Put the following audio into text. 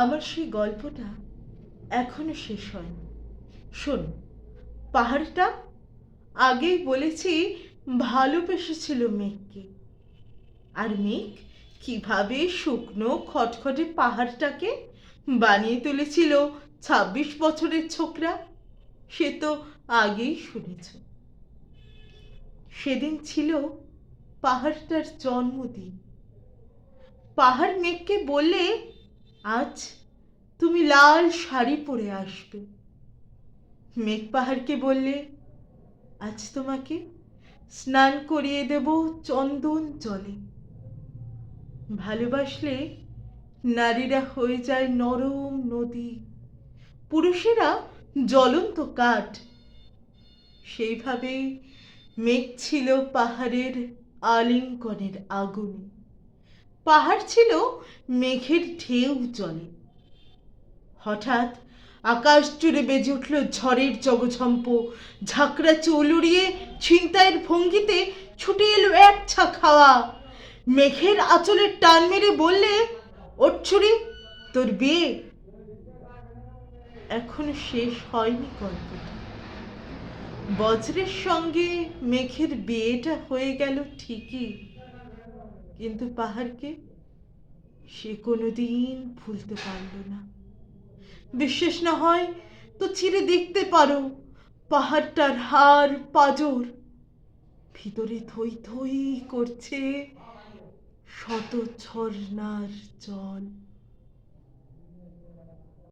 আমার সেই গল্পটা এখনো শেষ হয়নি। শোন, পাহাড়টা আগেই বলেছি ভালোবেসেছিল মেঘকে, আর মেঘ কিভাবে শুকনো খটখটে পাহাড়টাকে বানিয়ে তুলেছিল ২৬ বছরের ছোকরা, সে তো আগেই শুনেছ। সেদিন ছিল পাহাড়টার জন্মদিন। পাহাড় মেঘকে বললে, আজ তুমি লাল শাড়ি পরে আসবে। মেঘ পাহাড়কে বললে, আজ তোমাকে স্নান করিয়ে দেব চন্দন জলে। ভালোবাসলে নারীরা হয়ে যায় নরম নদী, পুরুষেরা জ্বলন্ত কাঠ। সেইভাবেই মেঘ ছিল পাহাড়ের আলিঙ্গনের আগুনে, পাহাড় ছিল মেঘের ঢেউ জলে। হঠাৎ আকাশ জুড়ে বেজে উঠল ঝড়ের জগঝম্প। ঝাঁকড়া চুল উড়িয়ে ছিনতাইয়ের ভঙ্গিতে ছুটে এলো এক ঝাঁক হাওয়া। মেঘের আঁচলে টান মেরে বললে, ওঠ ছুরি, তোর বিয়ে। এখনো শেষ হয়নি গল্পটা। বজ্রের সঙ্গে মেঘের বিয়েটা হয়ে গেল ঠিকই, কিন্তু পাহাড়কে সে কোনোদিন ভুলতে পারল না। বিশ্বাস না হয় তো চিরে দেখতে পারো পাহাড়টার হাড় পাঁজর, ভিতরে থই থই করছে শত ঝর্ণার জল।